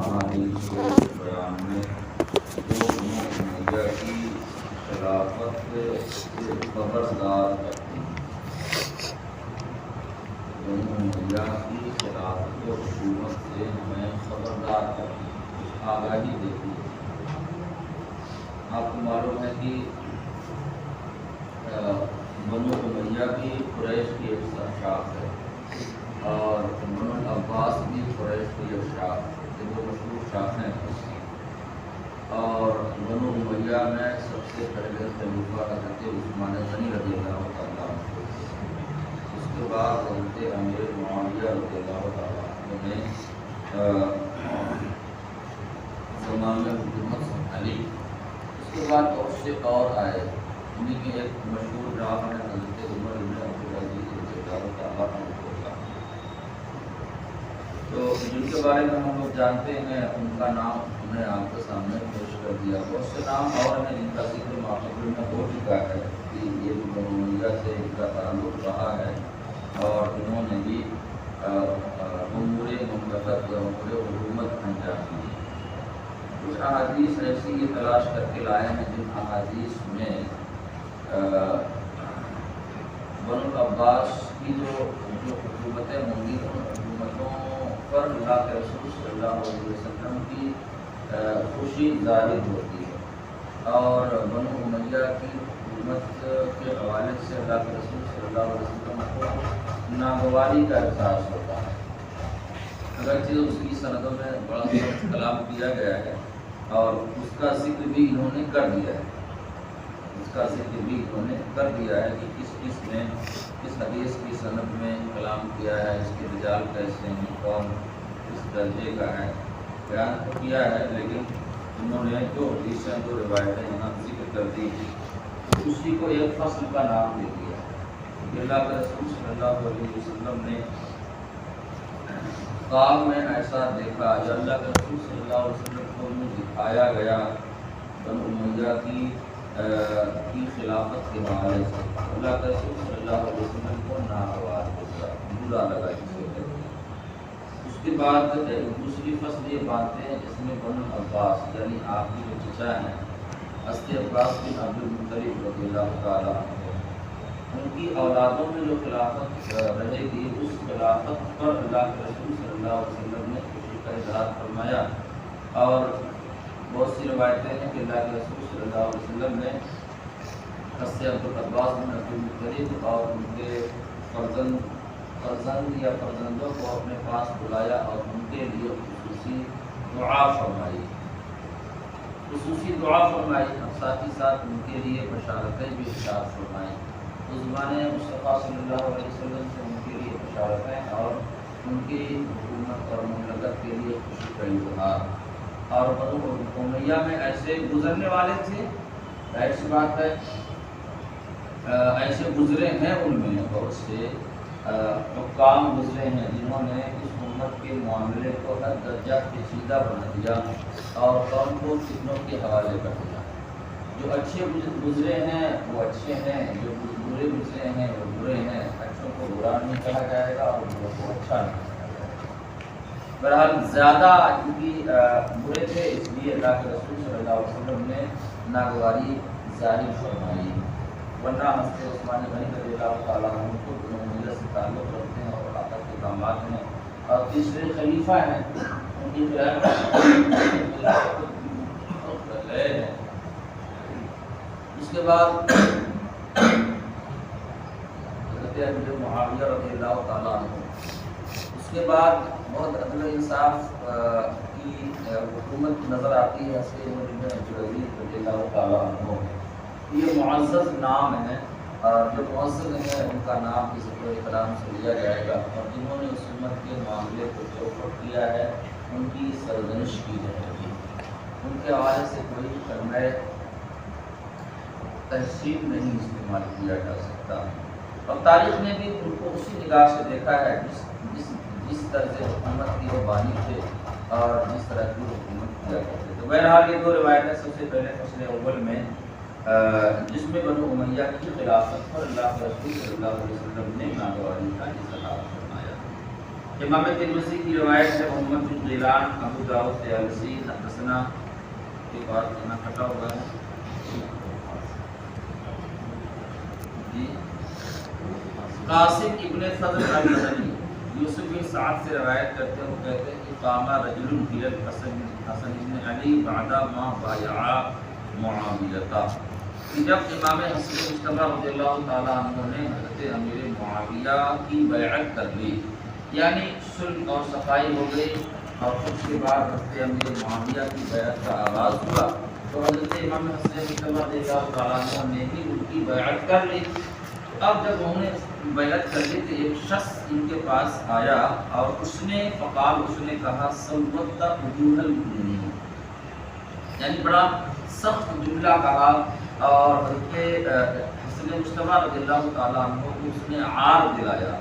احادیث کے بیان میں جو امیہ کی خلافت سے خبردار کرتی ہیں، امیہ کی خلافت و حکومت سے ہمیں خبردار کرتی ہیں، آگاہی دیتی ہے۔ آپ کو معلوم ہے کہ بنو امیہ بھی قریش کی ایک شاخ ہے اور بنو العباس بھی قریش کی ایک شاخ ہے، یہ دو مشہور شاخیں ہیں۔ اور بنو امیہ میں سب سے پہلے خلیفہ حضرت عثمان غنی رضی اللہ تعالیٰ عنہ، اس کے بعد حضرت امیر معاویہ رضی اللہ تعالیٰ عنہ نے زمانہ حکومت سنبھالی۔ اس کے بعد بہت سے اور آئے، انہیں کے ایک مشہور نام ہے حضرت عمر بن عبدالعزیز رضی اللہ تعالیٰ عنہ۔ تو جن کے بارے میں ہم لوگ جانتے ہیں ان کا نام ہم نے آپ کے سامنے پیش کر دیا۔ بہت سے نام اور ہیں جن کا ذکر ماقبل میں ہو چکا ہے کہ یہ بنو امیہ سے ان کا تعلق رہا ہے اور انہوں نے بھی امور مملکت امور حکومت انجام دی۔ کچھ احادیث ایسی یہ تلاش کر کے لائے ہیں جن احادیث میں بنو العباس کی جو حکومتیں ہوں گی ان حکومتوں پر اللہ کے رسول صلی اللہ علیہ وسلم کی خوشی ظاہر ہوتی ہے، اور بنو امیہ کی حکومت کے حوالے سے اللہ کے رسول صلی اللہ علیہ وسلم کو ناگواری کا احساس ہوتا ہے۔ اگرچہ اس کی سندوں میں بڑا کلام کیا گیا ہے اور اس کا ذکر بھی انہوں نے کر دیا ہے، کہ کس نے کس حدیث کی سند میں کلام کیا ہے، اس کے رجال کیسے ہیں، کون کس درجے کا ہے، بیان تو کیا ہے، لیکن انہوں نے جو حدیثیں جو روایتیں یہاں ذکر کر دی اسی کو ایک فصل کا نام دے دیا کہ اللہ کے رسول صلی اللہ علیہ وسلم نے خواب میں ایسا دیکھا، یا اللہ کے رسول صلی اللہ علیہ وسلم کو دکھایا گیا بنو امیہ کی خلافت کے حوالے سے، اللہ کے رسول صلی اللہ علیہ وسلم کو ناگوار ہوگا، برا لگا اسے۔ اس کے بعد دوسری فصل یہ باندھتے ہیں جس میں بنو عباس یعنی آپ کی جو چچا ہیں حضرت عباس بن عبد المطلب رضی اللہ تعالیٰ عنہ، ان کی اولادوں میں جو خلافت رہے گی اس خلافت پر اللہ کے رسول صلی اللہ علیہ وسلم نے خوشی کا اظہار فرمایا، اور بہت سی روایتیں ہیں کہ اللہ کے رسول صلی اللہ علیہ وسلم نے حضرت عباس بن عبد المطلب اور ان کے فرزند یا فرزندوں کو اپنے پاس بلایا اور ان کے لیے خصوصی دعا فرمائی، اور ساتھ ہی ساتھ ان کے لیے بشارتیں بھی ارشاد فرمائیں۔ اس زمانے مصطفیٰ صلی اللہ علیہ وسلم سے ان کے لیے بشارتیں اور ان کی حکومت اور مملکت کے لیے خوشی کا اظہار۔ اور بنو امیہ میں ایسے گزرنے والے تھے، ظاہر سی بات ہے ایسے گزرے ہیں، ان میں بہت سے حکام گزرے ہیں جنہوں نے اس امت کے معاملے کو ہر درجہ پیچیدہ بنا دیا اور قوم کو فتنوں کے حوالے کر دیا۔ جو اچھے گزرے ہیں وہ اچھے ہیں، جو برے گزرے ہیں وہ برے ہیں، اچھوں کو برا نہیں کہا جائے گا اور بروں کو اچھا نہیں کہا جائے گا۔ بہرحال زیادہ چونکہ برے تھے اس لیے اللہ کے رسول صلی اللہ علیہ وسلم نے ناگواری ظاہر فرمائی، ورنہ حضرت عثمان غنی رضی اللہ تعالیٰ عنہ کو بنو امیہ سے تعلق رکھتے ہیں اور آقا کے داماد ہیں اور تیسرے خلیفہ ہیں، ان کی خلافت ہے۔ اس کے بعد حضرت امیر معاویہ رضی اللہ تعالیٰ عنہ، اس کے بعد بہت عدل و انصاف کی حکومت نظر آتی ہے حضرت عمر بن عبدالعزیز رضی اللہ تعالیٰ عنہ۔ یہ معزز نام ہے اور جو معزز ہیں ان کا نام اس کلام سے لیا جائے گا، اور جنہوں نے اس امت کے معاملے کو چوپٹ کیا ہے ان کی سرزنش کی جائے گی، ان کے حوالے سے کوئی کلمہ تحسین نہیں استعمال کیا جا سکتا، اور تاریخ نے بھی ان کو اسی نگاہ سے دیکھا ہے جس طرز حکومت کی وہ بانی تھے اور جس طرح کی حکومت کیا کرتے تھے۔ بہرحال یہ دو روایتیں سب سے پہلے فصل اول میں جس میں بنو امیہ کی خلافت پر اللہ کے رسول صلی اللہ علیہ وسلم نے ناگواری کا اظہار فرمایا۔ امام ترمذی کی روایت ہے محمد بن غیلان ابو داؤد طیالسی حدثنا کے بعد کہنا کٹا ہوا ہے جی قاسم ابن فضل المدنی یوسف بن سعد سے روایت کرتے ہیں، وہ کہتے ہیں کہ قام رجل فی الحسن بن علی بعد ما بایع معاویہ، کہ جب امام حسن مجتبی رضی اللہ تعالیٰ عنہ نے حضرت امیر معاویہ کی بیعت کر لی، یعنی صلح اور صفائی ہو گئی، اور اس کے بعد حضرت امیر معاویہ کی بیعت کا آغاز ہوا، تو حضرت امام حسن مجتبی رضی اللہ تعالیٰ عنہ نے بھی ان کی بیعت کر لی۔ اب جب انہوں نے بیعت کر لی تو ایک شخص ان کے پاس آیا اور اس نے کہا سوّت وجوہ المؤمنین، یعنی بڑا سخت جملہ کہا، اور حضرت حسن مجتبی رضی اللہ تعالیٰ عنہ کو اس نے عار دلایا۔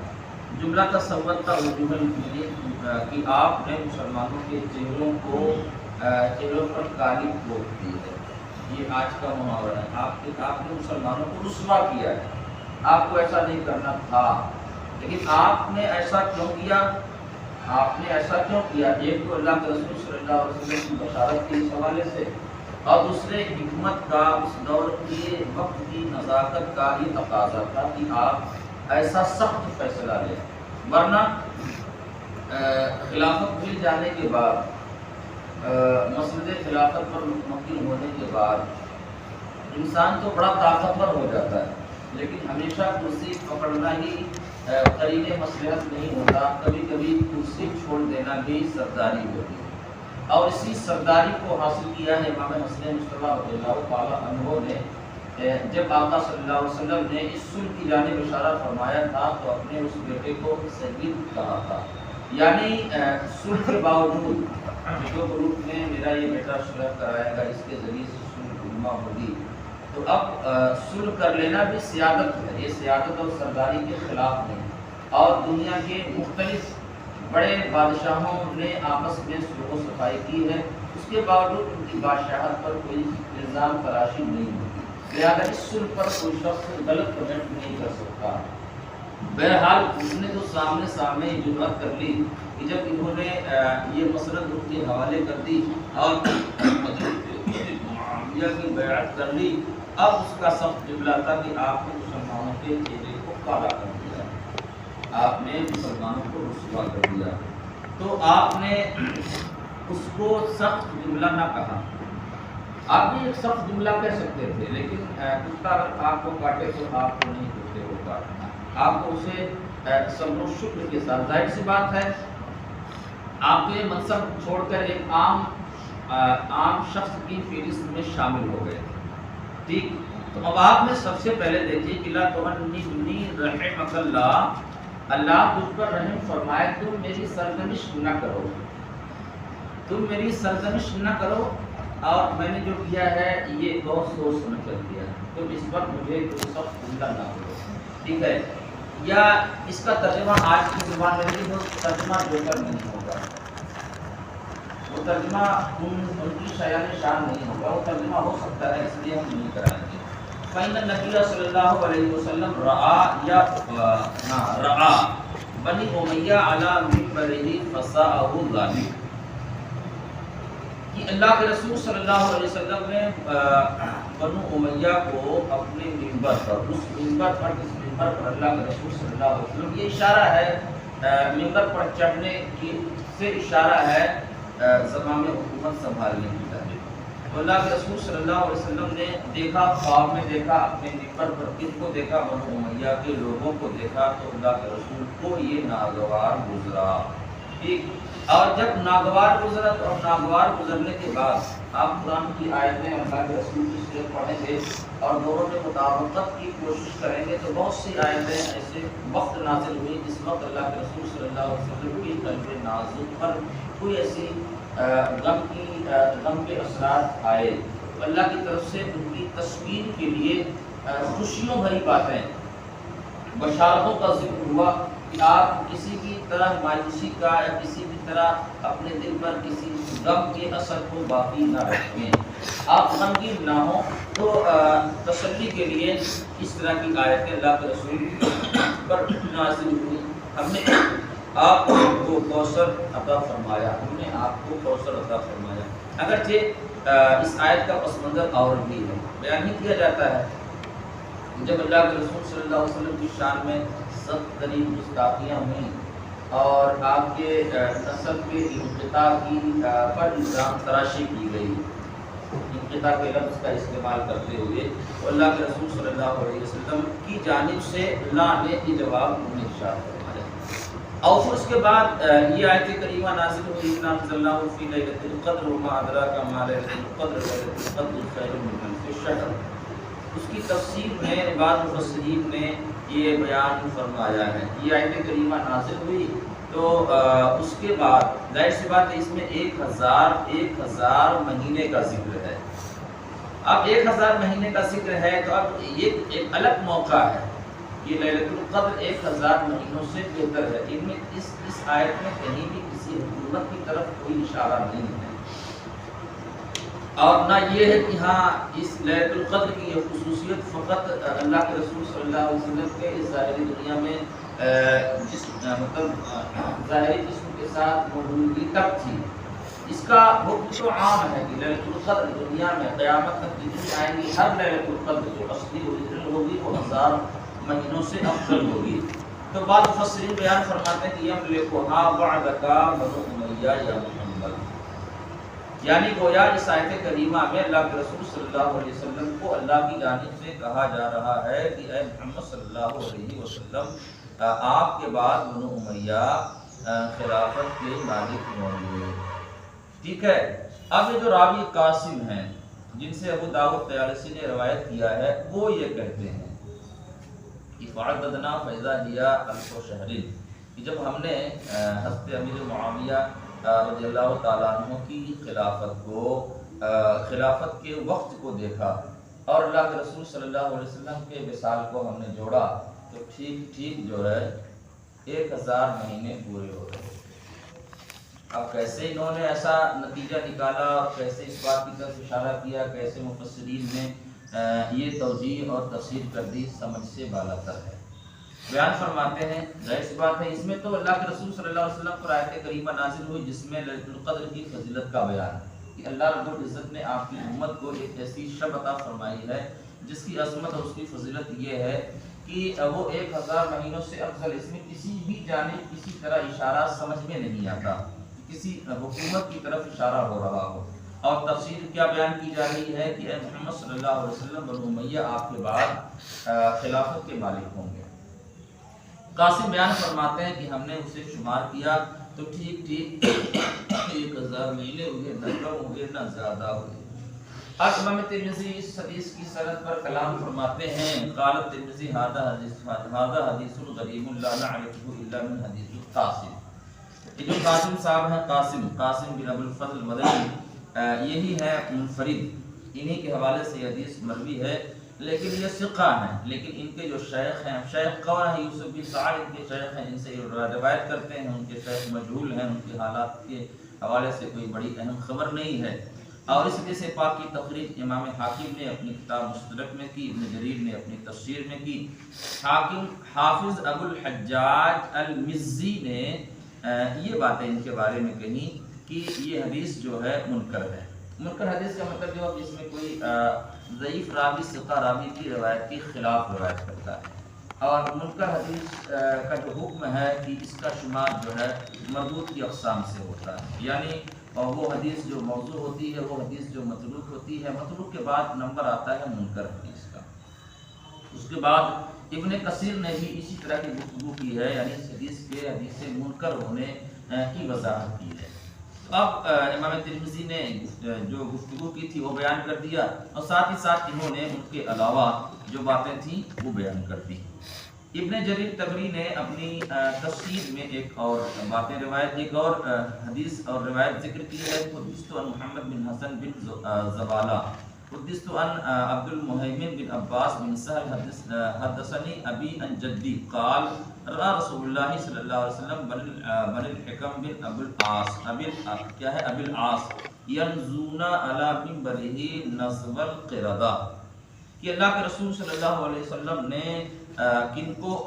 جملہ کا سوّت وجوہ المؤمنین کہ آپ نے مسلمانوں کے چہروں پر کالی پوت دی ہے، یہ آج کا محاورہ ہے، آپ نے مسلمانوں کو رسوا کیا ہے، آپ کو ایسا نہیں کرنا تھا، لیکن آپ نے ایسا کیوں کیا؟ ایک تو اللہ کے رسول صلی اللہ علیہ وسلم کی بشارت کے اس حوالے سے، اور دوسرے حکمت کا، اس دور کے وقت کی نزاکت کا یہ تقاضا تھا کہ آپ ایسا سخت فیصلہ لیں، ورنہ خلافت مل جانے کے بعد، مسند خلافت پر مطمئن ہونے کے بعد انسان تو بڑا طاقتور ہو جاتا ہے، لیکن ہمیشہ کرسی پکڑنا ہی قرین مصلحت نہیں ہوتا، کبھی کبھی کرسی چھوڑ دینا بھی سرداری ہوتی ہے، اور اسی سرداری کو حاصل کیا ہے امام حسن مجتبی رضی اللہ تعالیٰ عنہ نے۔ جب آقا صلی اللہ علیہ وسلم نے اس صلح کی جانب اشارہ فرمایا تھا تو اپنے اس بیٹے کو سید کہا تھا، یعنی صلح کے باوجود جو گروپ میں میرا یہ بیٹا صلح کرائے گا، اس کے ذریعے سے صلح رونما ہوگی، تو اب صلح کر لینا بھی سیادت ہے، یہ سیادت اور سرداری کے خلاف نہیں، اور دنیا کے مختلف بڑے بادشاہوں نے آپس میں صلح و صفائی کی ہے، اس کے باوجود ان کی بادشاہت پر کوئی الزام تراشی نہیں ہوتی، لہذا اس صلح پر کوئی شخص غلط کمنٹ نہیں کر سکتا۔ بہرحال اس نے تو سامنے جرأت کر لی کہ جب انہوں نے یہ مسند ان کے حوالے کر دی اور معاویہ کی بیعت کر لی، اب اس کا سخت جملہ تھا کہ آپ نے مسلمانوں کے چہرے کو کالا کر دیا، آپ نے مسلمانوں کو رسوا کر دیا، تو آپ نے اس کو سخت جملہ نہ کہا، آپ بھی ایک سخت جملہ کہہ سکتے تھے، لیکن کتا اگر آپ کو کاٹے تو آپ کو نہیں کتے کو کاٹنا، آپ کو اسے صبر و شکر کے ساتھ، ظاہر سی بات ہے آپ تو یہ منصب چھوڑ کر ایک عام شخص کی فہرست میں شامل ہو گئے، ٹھیک، تو اب آپ نے سب سے پہلے دیکھیے کہ لا تغننی رحمک اللہ، اللہ تجھ پر رحم فرمائے، تم میری سرزنش نہ کرو، اور میں نے جو کیا ہے یہ بہت سوچ سمجھ کر کیا ہے، تم اس پر مجھے کوئی سخت جملہ نہ کرو، ٹھیک ہے، یا اس کا ترجمہ آج کی زبان میں نہیں ہو، ترجمہ جو کر نہیں ہوگا، وہ ترجمہ ان کی شایان شان نہیں ہوگا، وہ ترجمہ ہو سکتا ہے، اس لیے ہم نہیں کرائیں گے۔ فإن النبی صلی اللہ علیہ وسلم رعا بنی امیہ علی منبرہ فساءہ ذلک، کہ اللہ کے رسول صلی اللہ علیہ وسلم نے بنو امیہ کو اپنے منبر پر، اس منبر پر، اس منبر پر اللہ کے رسول صلی اللہ علیہ وسلم، یہ اشارہ ہے منبر پر چڑھنے کی، سے اشارہ ہے زمام حکومت سنبھالنے کی طرف، تو اللہ کے رسول صلی اللہ علیہ وسلم نے دیکھا، خواب میں دیکھا اپنے منبر پر کن کو دیکھا؟ بنو امیہ کے لوگوں کو دیکھا، تو اللہ کے رسول کو یہ ناگوار گزرا، ٹھیک، اور جب ناگوار گزرا تو اب ناگوار گزرنے کے بعد آپ قرآن کی آیتیں اللہ کے رسول کی صرف پڑھیں گے اور دونوں میں مطابقت کی کوشش کریں گے تو بہت سی آیتیں ایسے وقت نازل ہوئی جس وقت اللہ کے رسول صلی اللہ علیہ وسلم کی قلب نازک پر کوئی ایسی غم کے اثرات آئے، تو اللہ کی طرف سے ان کی تصویر کے لیے خوشیوں بھری باتیں، بشارتوں کا ذکر ہوا کہ آپ کسی بھی طرح مایوسی کا یا کسی بھی طرح اپنے دل پر کسی غم کے اثر کو باقی نہ رکھیں، آپ غمگین نہ ہوں، تو تسلی کے لیے اس طرح کی آیتیں اللہ کے رسول پر نازل ہوئی۔ ہم نے آپ کو کوثر عطا فرمایا، ہم نے آپ کو کوثر عطا فرمایا۔ اگرچہ اس آیت کا پس منظر اور بھی ہے، بیان ہی کیا جاتا ہے جب اللہ کے رسول صلی اللہ علیہ وسلم کی شان میں سخت ترین گستاخیاں ہوئیں اور آپ کے نسل کے انقطاع کی پر الزام تراشی کی گئی، انقطاع کے لفظ کا استعمال کرتے ہوئے، تو اللہ کے رسول صلی اللہ علیہ وسلم کی جانب سے اللہ نے یہ جواب انہیں ارشاد فرمایا۔ اور پھر اس کے بعد یہ آیت کریمہ نازل ہوئی، اِنَّا أَنزَلْنَاهُ فِي لَيْلَةِ الْقَدْرِ وَمَا أَدْرَاكَ مَا لَيْلَةُ الْقَدْرِ لَيْلَةُ الْقَدْرِ خَيْرٌ مِّنْ أَلْفِ شَهْرٍ۔ اس کی تفسیر میں بعض مفسرین نے یہ بیان فرمایا ہے، یہ آیت کریمہ نازل ہوئی تو اس کے بعد ظاہر سی بات ہے اس میں 1000 مہینے کا ذکر ہے۔ اب 1000 مہینے کا ذکر ہے تو اب یہ ایک الگ موقع ہے، یہ لیلۃ القدر 1000 مہینوں سے بہتر ہے۔ ان میں اس آیت میں کہیں بھی کسی حکومت کی طرف کوئی اشارہ نہیں ہے، اور نہ یہ ہے کہ ہاں اس لیلۃ القدر کی یہ خصوصیت فقط اللہ کے رسول صلی اللہ علیہ وسلم کے اس ظاہری دنیا میں ظاہری جسم کے ساتھ موجودگی تک تھی۔ اس کا حکم تو عام ہے کہ لیلۃ القدر دنیا میں قیامت تک جتنی آئیں گی، ہر لیلۃ القدر جو اصلی اوریجنل ہوگی وہ 1000 مہینوں سے افضل ہوگی۔ تو بعض مفسرین بیان فرماتے ہیں کہ یملکھا بعدک بنو امیہ یا محمد، یعنی گویا اس آیت کریمہ میں اللہ کے رسول صلی اللہ علیہ وسلم کو اللہ کی جانب سے کہا جا رہا ہے کہ اے محمد صلی اللہ علیہ وسلم، آپ کے بعد بنو امیہ خلافت کے مالک ہوں گے۔ ٹھیک ہے، اب یہ جو راوی قاسم ہیں جن سے ابو داؤد طیالسی نے روایت کیا ہے، وہ یہ کہتے ہیں کہ فعددنا فاذا هي 1000 شہر، کہ جب ہم نے حضرت امیر معاویہ رضی اللہ تعالیٰ عنہ کی خلافت کے وقت کو دیکھا اور اللہ کے رسول صلی اللہ علیہ وسلم کے وصال کو ہم نے جوڑا تو ٹھیک جو ہے 1000 مہینے پورے ہو گئے۔ اب کیسے انہوں نے ایسا نتیجہ نکالا اور کیسے اس بات کی طرف اشارہ کیا، کیسے مفسرین نے یہ توجیہ اور تفسیر کر دی، سمجھ سے بالاتر ہے۔ بیان فرماتے ہیں ظاہر سی بات ہے اس میں تو اللہ کے رسول صلی اللہ علیہ وسلم پر آیت کریمہ نازل ہوئی جس میں لیلۃ القدر کی فضیلت کا بیان ہے کہ اللہ رب العزت نے آپ کی امت کو ایک ایسی شب عطا فرمائی ہے جس کی عظمت اور اس کی فضیلت یہ ہے کہ وہ 1000 مہینوں سے افضل، اس میں کسی بھی جانب کسی طرح اشارہ سمجھ میں نہیں آتا، کسی حکومت کی طرف اشارہ ہو رہا ہو۔ اور تفسیر کیا بیان کی جا رہی ہے کہ اے محمد صلی اللہ علیہ وسلم، بنو امیہ آپ کے بعد خلافت کے مالک ہوں گے۔ قاسم بیان فرماتے ہیں کہ ہم نے اسے شمار کیا تو ٹھیک 1000 مہینے ہوئے، نہ کم ہوئے نہ زیادہ ہوئے۔ اب امام ترمذی اس حدیث کی سند پر کلام فرماتے ہیں، قال الترمذی ھذا حدیث غریب لا نعرفه الا من حدیث القاسم۔ یہ جو قاسم صاحب ہیں، قاسم بن ابو الفضل مدنی، یہی ہے منفرد، انہی کے حوالے سے یہ حدیث مروی ہے، لیکن یہ ثقہ ہیں، لیکن ان کے جو شیخ ہیں، شیخ کون ہے؟ یوسف بن سعد ان کے شیخ ہیں، جن سے روایت کرتے ہیں، ان کے شیخ مجہول ہیں، ان کے حالات کے حوالے سے کوئی بڑی اہم خبر نہیں ہے۔ اور اس حدیث پاک کی تخریج امام حاکم نے اپنی کتاب مستدرک میں کی، ابن جریر نے اپنی تفسیر میں کی، حافظ ابو الحجاج المزی نے یہ باتیں ان کے بارے میں کہیں کہ یہ حدیث جو ہے منکر ہے۔ منکر حدیث کا مطلب جو ہے جس میں کوئی ضعیف راوی ثقہ راوی کی روایت کے خلاف روایت کرتا ہے، اور منکر حدیث کا جو حکم ہے کہ اس کا شمار جو ہے مردود کی اقسام سے ہوتا ہے، یعنی وہ حدیث جو موضوع ہوتی ہے، وہ حدیث جو متروک ہوتی ہے، متروک کے بعد نمبر آتا ہے منکر حدیث کا۔ اس کے بعد ابن کثیر نے بھی اسی طرح کی گفتگو کی ہے، یعنی اس حدیث سے منکر ہونے کی وضاحت کی ہے۔ اب امام ترمذی نے جو گفتگو کی تھی وہ بیان کر دیا، اور ساتھ ہی ساتھ انہوں نے ان کے علاوہ جو باتیں تھیں وہ بیان کر دی۔ ابن جریر طبری نے اپنی تفسیر میں ایک اور حدیث اور روایت ذکر کی ہے، حدثت عن محمد بن حسن بن زبالہ، حدثت عن عبد المہیمن بن عباس بن سہل حدثنی ابی عن جدی قال رأى رسول اللہ صلی اللہ علیہ وسلم بن الحکم بن ابی العاص ینزون علی منبرہ نزو القردہ، کہ اللہ کے رسول صلی اللہ علیہ وسلم نے کن کو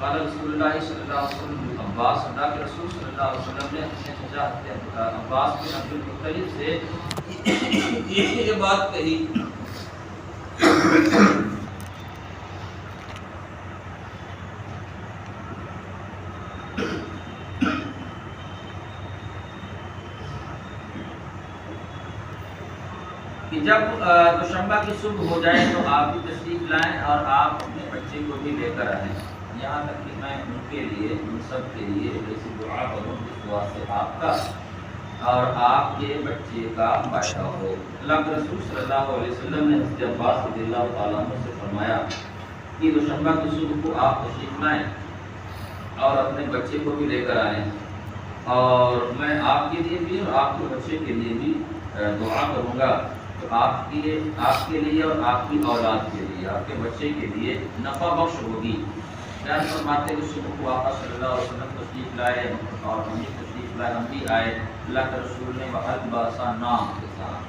قال رسول اللہ صلی اللہ علیہ وسلم عباس، اللہ کے رسول صلی اللہ علیہ وسلم نے اپنے چچا عباس بن عبد المطلب سے یہ بات کہی کہ جب دوشنبہ کی صبح ہو جائے تو آپ بھی تشریف لائیں اور آپ اپنے بچے کو بھی لے کر آئیں، یہاں تک کہ میں ان کے لیے، ان سب کے لیے ایسی دعا کروں جس دعا سے آپ کا اور آپ کے بچے کا فائدہ ہو۔ اللہ کے رسول صلی اللہ علیہ وسلم نے حضرت عباس رضی اللہ تعالیٰ عنہ سے فرمایا کہ دوشنبہ کی صبح کو آپ تشریف لائیں اور اپنے بچے کو بھی لے کر آئیں، اور میں آپ کے لیے بھی اور آپ کے بچے کے لیے بھی دعا کروں گا، تو آپ کے لیے اور آپ کی اولاد کے لیے، آپ کے بچے کے لیے نفع بخش ہوگی۔ بیان فرماتے ہیں کہ صبح کو آقا صلی اللہ علیہ وسلم تشریف لائے اور ہم بھی تشریف لائے، ہم بھی آئے۔ اللہ کے رسول نے وَأَلْبَسَ نام کے ساتھ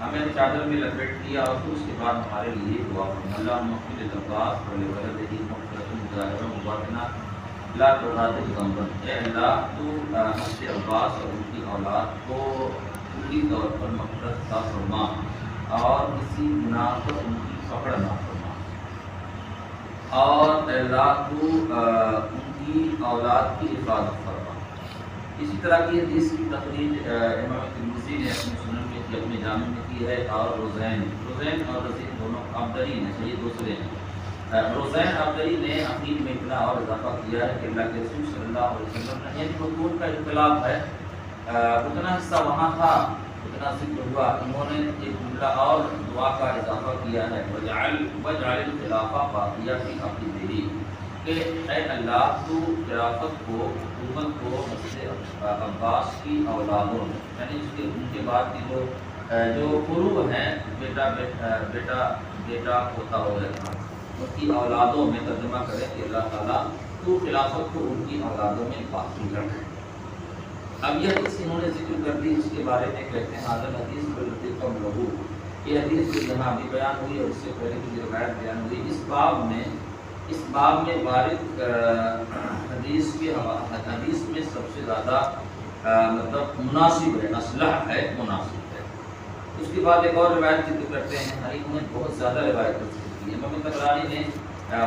ہمیں چادر میں لپیٹ دیا اور پھر اس کے بعد ہمارے لیے دعا فرمایا، اللہم اغفر للعباس ولولدہ مغفرۃ ظاہرہ وباطنہ لا تغادر ذنبا، اے اللہ تو حضرت عباس اور ان کی اولاد کو پوری طور پر مغفرت عطا فرما اور کسی گناہ پر ان کی پکڑ نہ فرما، اور اللہ تو ان کی اولاد کی حفاظت فرما۔ اسی طرح کی حدیث کی تخریج امام ترمذی نے اپنے سنن میں کی، اپنے جامع میں کی ہے، اور روزین اور رزین دونوں عبدری ہیں، یہ دوسرے ہیں۔ روزین عبدری نے عقید میں اتنا اور اضافہ کیا ہے کہ اللہ کے رسول صلی اللہ علیہ وسلم نے، یعنی متون کا اختلاف ہے، اتنا حصہ وہاں تھا، اتنا ذکر ہوا، انہوں نے ایک جملہ اور دعا کا اضافہ کیا ہے، وَجْعَلِ الْخِلَافَةَ بَاقِيَةً فِي عَقِبِهِ، کہ اے اللہ تو خلافت کو، حکومت کو حضرت عباس کی اولادوں میں، یعنی اس کے ان کے بعد کی جو فروع ہیں، بیٹا ہوتا ہوگا، ان کی اولادوں میں، ترجمہ کریں کہ اللہ تعالیٰ تو خلافت کو ان کی اولادوں میں باقی رکھے۔ اب یہ حدیث انہوں نے ذکر کر دی، اس کے بارے میں کہتے ہیں حاضر حدیث بالرفیق لہو، یہ حدیث جو یہاں بھی بیان ہوئی اور اس سے پہلے کی روایت بیان ہوئی، اس باب میں وارد حدیث میں سب سے زیادہ مطلب مناسب ہے، اصلح ہے، مناسب ہے۔ اس کے بعد ایک اور روایت ذکر کرتے ہیں، حدیث میں بہت زیادہ روایت ذکر کی ہے، امام طبرانی نے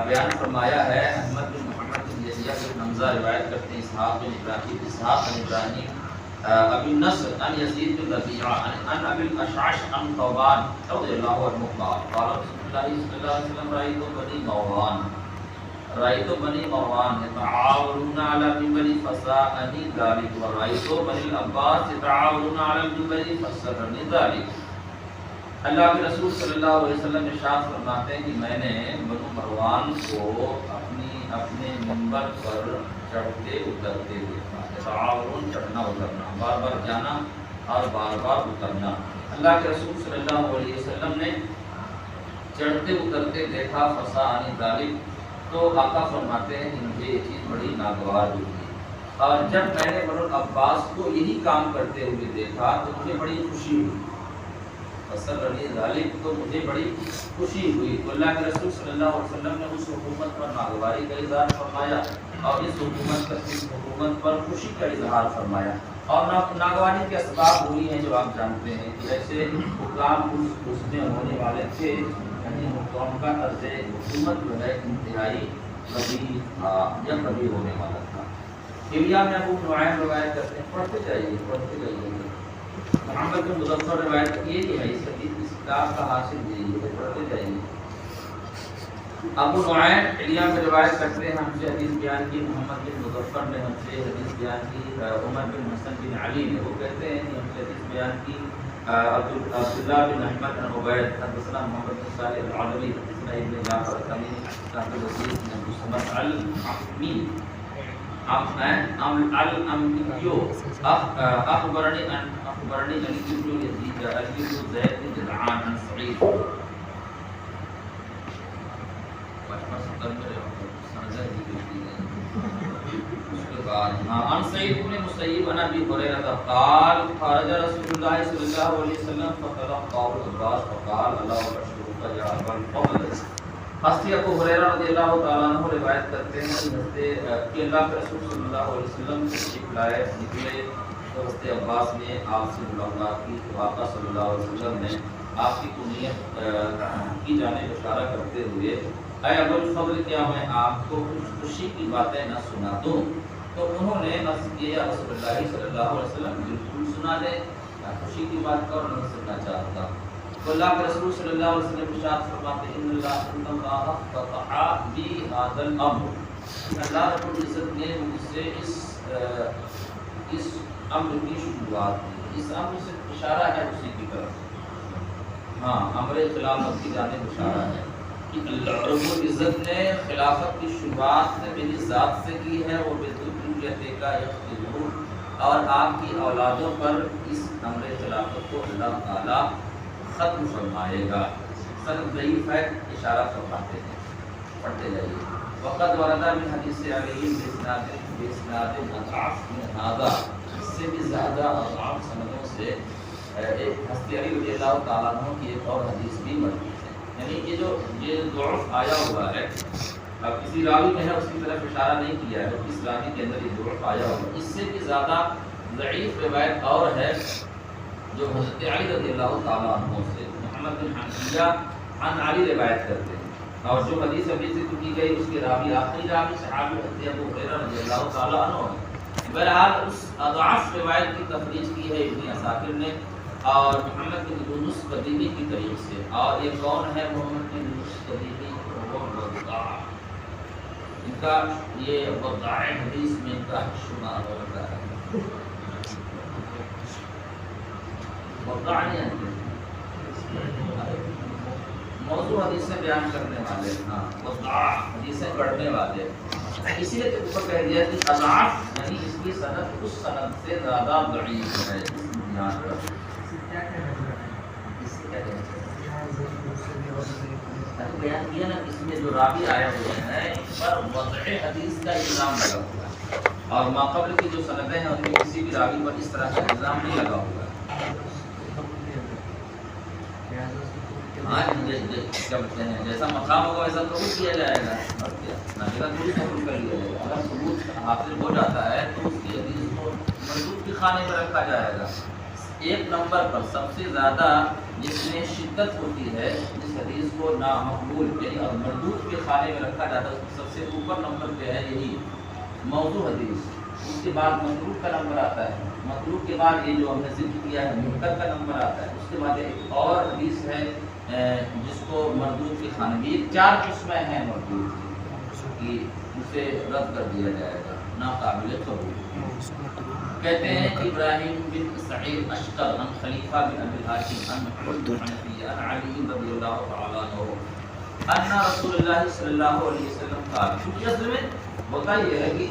بیان فرمایا ہے، احمد بن محمد بن یحییٰ بن حمزہ روایت کرتے ہیں، اسحاق بن ابراہیم ابی نصر عن یزید بن ربیعہ عن ابی الاشعث عن ثوبان رضی اللہ عنہ قال قال رسول اللہ صلی اللہ علیہ وسلم رأيت بني مروان يتعاونون على المنبر فساءني ذلك ورأيت بني العباس يتعاونون على المنبر فسرني ذلك۔ اللہ کے رسول صلی اللہ علیہ وسلم ارشاد فرماتے ہیں کہ میں نے بنو مروان کو اپنے منبر پر چڑھتے اترتے دیکھا، تعاون چڑھنا اترنا، بار بار جانا اور بار بار اترنا۔ اللہ کے رسول صلی اللہ علیہ وسلم نے چڑھتے اترتے دیکھا، فساءنی ذلک، تو آقا فرماتے ہیں کہ مجھے یہ چیز بڑی ناگوار ہوئی، اور جب میں نے بنو عباس کو یہی کام کرتے ہوئے دیکھا تو مجھے بڑی خوشی ہوئی، فسرنی ذلک، تو مجھے بڑی خوشی ہوئی۔ تو اللہ کے رسول صلی اللہ علیہ وسلم نے اس حکومت پر ناگواری کا اظہار فرمایا اور اس حکومت پر خوشی کا اظہار فرمایا، اور ناگواری کے اسباب وہی ہیں جو آپ جانتے ہیں کہ ایسے حکام اس میں ہونے والے تھے، یعنی قوم کا طرز حکومت جو ہے انتہائی کبھی یا کبھی ہونے والا تھا۔ حلیہ میں ابو نعیم روایت کرتے ہیں، پڑھتے جائیے محمد بن مظفر روایت یہ کہ ہے، اس کتاب کا حاصل یہی ہے، پڑھتے جائیے۔ ابو نعیم حلیہ میں روایت کرتے ہیں، ہم سے حدیث بیان کی محمد بن مظفر نے، ہم سے حدیث بیان کی عمر بن حسن بن علی نے، وہ کہتے ہیں کہ ہم سے حدیث بیان کی عبداللہ بن احمد بن عبید، حدثنا محمد بن صالح العلوی، حدثنا ابن جعفر التمیمی، عبد العزیز بن عبد الصمد العمی اخبرنی عن یزید بن جدعان عن سعید عن سعید بن مسیب عن ابی ہریرہ قال خرج رسول اللہ صلی اللہ علیہ وسلم فطلق قول عباس فقال اللہ اشکرک یا ابا الفضل حضرت ابو ہریرہ رضی اللہ تعالیٰ عنہ روایت کرتے ہیں کہ اللہ کے رسول صلی اللہ علیہ وسلم تشریف لائے نکلے تو حضرت عباس نے آپ سے ملاقات کی تو آقا صلی اللہ علیہ وسلم نے آپ کی کنیت کی جانب اشارہ کرتے ہوئے اے ابو الفضل کیا میں آپ کو کچھ خوشی کی باتیں نہ سنا دوں؟ تو انہوں نے عرض کیا رسول اللہ صلی اللہ علیہ وسلم بالکل سنا دے، خوشی کی بات کون نہیں سننا چاہتا؟ تو اللہ کے رسول صلی اللہ علیہ وسلم ارشاد فرماتے ہیں ان اللہ فتح بی ھذا الامر، اللہ رب العزت نے مجھ سے اس امر کی شروعات کی، اس امر سے اشارہ ہے اسی کی طرف، ہاں امر خلافت کی جانب اشارہ ہے کہ اللہ رب العزت نے خلافت کی شروعات میری ذات سے کی ہے اور بالذریت کا یختمون، اور آپ کی اولادوں پر اس امر خلافت کو اللہ تعالیٰ ختم فرمائے گا۔ سند ضعیف ہے، اشارہ فرماتے ہیں، پڑھتے جائیے۔ وقت وردہ من حدیث علی باسناد اضعف من ھذا، اس سے بھی زیادہ اضعف سندوں سے ایک حضرت علی رضی اللہ تعالیٰ عنہ کی ایک اور حدیث بھی مرفوع ہے، یعنی یہ ضعف آیا ہوا ہے، اب کسی راوی میں ہے اس کی طرف اشارہ نہیں کیا ہے، اس راوی کے اندر یہ ضعف آیا ہوا ہے، اس سے بھی زیادہ ضعیف روایت اور ہے جو حضرت علی رضی اللہ تعالیٰ عنہ سے محمد بن حنفیہ عن علی روایت کرتے ہیں، اور جو حدیث ابھی ذکر کی گئی اس کے راوی آخری راوی صحابی حضرت ابو ہریرہ رضی اللہ تعالیٰ عنہ ہے۔ بہرحال اس اضعف روایت کی تخریج کی ہے ابن عساکر نے، اور محمد بن یونس قدیمی کی طریق سے، اور یہ کون ہے محمد بن یونس قدیمی؟ وہ وضاع، ان کا یہ وضاع حدیث میں ان کا شمار ہوتا ہے، موضوع حدیثیں بیان کرنے والے، ہاں وضاع حدیثیں پڑھنے والے، اسی لیے تو اوپر کہہ دیا کہ اضعاف یعنی اس کی سند اس سند سے زیادہ ضعیف ہے اس بنیاد پر۔ بیان کیا نا اس میں جو راوی آئے ہوئے ہیں اس پر وضع حدیث کا الزام لگا ہوا ہے، اور ماقبل کی جو سندیں ہیں ان میں کسی بھی راوی پر اس طرح کا الزام نہیں لگا ہوا ہے۔ کیا بولتے ہیں جیسا مقام ہوگا ویسا قبول کیا جائے گا، اور کیا نہ تھوڑی قبول کر لیا جائے گا، اگر ثبوت حاصل ہو جاتا ہے تو اس کی حدیث کو مردود کے خانے میں رکھا جائے گا۔ ایک نمبر پر سب سے زیادہ جس میں شدت ہوتی ہے جس حدیث کو نامقبول یعنی مردود کے خانے میں رکھا جاتا ہے اس سب سے اوپر نمبر پہ ہے یہی موضوع حدیث، اس کے بعد مطلوب کا نمبر آتا ہے، مطلوب کے بعد یہ جو ہم نے ذکر کیا ہے منکر کا نمبر آتا ہے، اس کے بعد ایک اور حدیث ہے جس کو مردود کے خانے میں، یہ 4 قسمیں ہیں مردود کی، اسے رد کر دیا جائے گا، ناقابل قبول۔ کہتے ہیں ابراہیم بن سعید اشکر عن خلیفہ بن ابی ہاشم عن محمد حنفیہ عن علی رضی اللہ تعالیٰ عنہ ان رسول اللہ صلی اللہ علیہ وسلم قال، کیونکہ اصل میں ہوتا یہ ہے کہ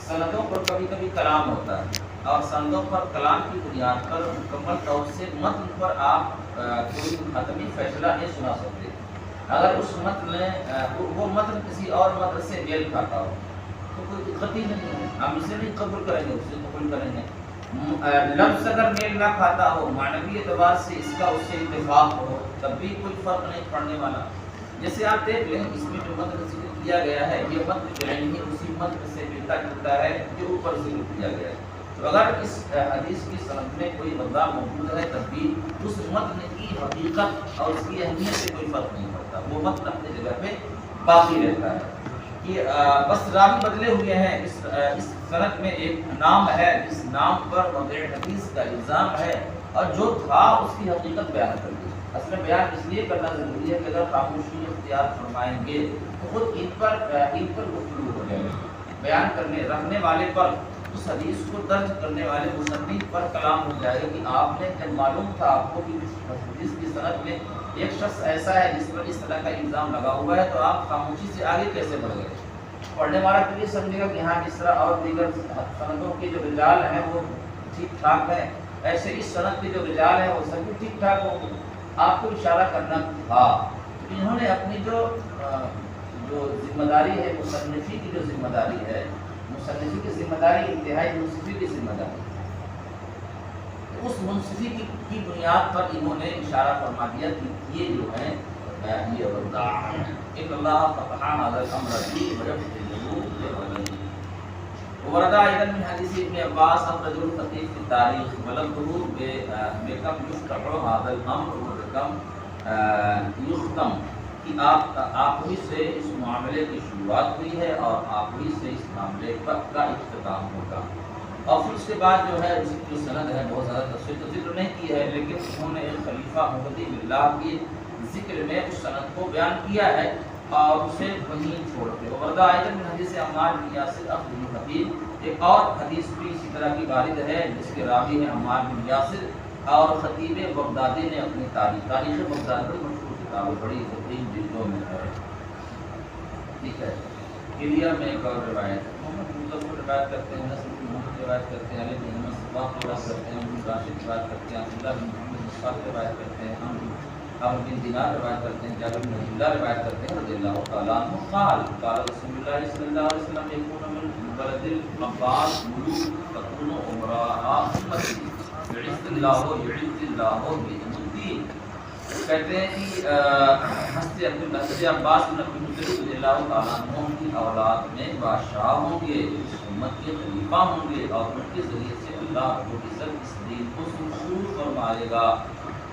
سندوں پر کبھی کبھی کلام ہوتا ہے، اور سندوں پر کلام کی بنیاد پر مکمل طور سے متن پر آپ کوئی حتمی فیصلہ نہیں سنا سکتے، اگر اس متن میں وہ متن کسی اور متن سے میل کھاتا ہو تو کوئی دقت ہی نہیں ہے، ہم اسے نہیں قبول کریں گے، اسے قبول کریں گے۔ لفظ اگر میل نہ کھاتا ہو، معنوی اعتبار سے اس کا اس سے اتفاق ہو، تب بھی کوئی فرق نہیں پڑنے والا۔ جیسے آپ دیکھ لیں اس میں جو متن ذکر کیا گیا ہے یہ متن جو ہے اسی متن سے ملتا جلتا ہے جو اوپر ذکر کیا گیا ہے، تو اگر اس حدیث کی سند میں کوئی بندہ موجود ہے تب بھی اس متن کی حقیقت اور اس کی اہمیت سے کوئی فرق نہیں پڑتا، وہ متن اپنی جگہ پہ باقی رہتا ہے۔ کہ بس راوی بدلے ہوئے ہیں، اس سند میں ایک نام ہے جس نام پر وضع حدیث کا الزام ہے، اور جو تھا اس کی حقیقت بیان کر دی۔ اصل میں بیان اس لیے کرنا ضروری ہے کہ اگر خاموشی اختیار فرمائیں گے تو خود ان پر گفتگو ہو جائے گی، بیان کرنے رکھنے والے پر، اس حدیث کو درج کرنے والے مصنف پر کلام ہو جائے گا کہ آپ نے جب معلوم تھا آپ کو کہ اس حدیث کی سند میں ایک شخص ایسا ہے جس پر اس طرح کا الزام لگا ہوا ہے تو آپ خاموشی سے آگے کیسے بڑھ گئے؟ پڑھنے والا تو یہ سمجھے گا کہ ہاں جس طرح اور دیگر سندوں کے جو رجال ہیں وہ ٹھیک ٹھاک ہیں، ایسے اس سند کے جو رجال ہیں وہ سبھی ٹھیک ٹھاک ہوں گے، آپ کو اشارہ کرنا تھا۔ انہوں نے اپنی جو ذمہ داری ہے، مصنفی کی جو ذمہ داری ہے، مصنفی کی ذمہ داری انتہائی منصفی کی ذمہ داری، اس منصفی کی بنیاد پر انہوں نے اشارہ فرما دیا کہ یہ جو ہے هي والداع إن الله فتح هذا الأمر به ويفتحه لولده. ورد أيضا من حديث ابن عباس رجل فقيه في التاريخ ولده بكم يفتح هذا الأمر وبكم يختم کہ آپ ہی سے اس معاملے کی شروعات ہوئی ہے اور آپ ہی سے اس معاملے کا اختتام ہوگا. اور پھر اس کے بعد جو ہے اس کی سند ہے بہت زیادہ تفصیل تو ذکر نہیں کی ہے، لیکن انہوں نے ایک خلیفہ مہدی اللہ کی ذکر میں اس سند کو بیان کیا ہے اور اسے وہیں چھوڑ کے. وردہ آیت من حدیث عمار بن یاسر اخذ خطیب، ایک اور حدیث بھی اسی طرح کی وارد ہے جس کے راوی ہیں عمار بن یاسر، اور خطیب بغدادی نے اپنی تاریخ بغداد بڑی مشہور کتاب بڑی تقریب جلدوں میں ہے. ٹھیک ہے. کلیئر میں ایک اور روایت محمد مطلب کو روایت کرتے ہیں، نصر بن محمد روایت کرتے ہیں، علی بن محمد صباح روایت کرتے ہیں، ابن راشد روایت کرتے ہیں، عبداللہ بن محمد مصعب روایت کرتے ہیں، عمرو بن دینار روایت کرتے ہیں، جابر بن عبداللہ روایت کرتے ہیں رضی اللہ تعالیٰ عنہ قال قال رسول اللہ صلی اللہ علیہ وسلم یکون من بلد العباس ملوک تکون عمراء امتی یعز اللہ بالدین. کہتے ہیں کہ حضرت عباس بن عبد المطلب رضی اللہ تعالیٰ عنہ کی اولاد میں بادشاہ ہوں گے، امت کے خلیفہ ہوں گے، اور ان کے ذریعے سے اللہ رب العزت اس دین کو منصور فرمائے گا.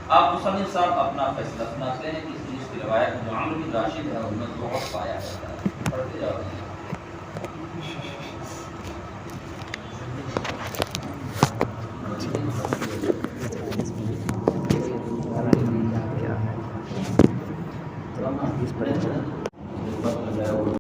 آپ مصنف صاحب اپنا فیصلہ سناتے ہیں کہ اس چیز کی روایت جو عمرو بن راشد ہے ان میں بہت پایا جاتا ہے. پڑھتے جاؤ.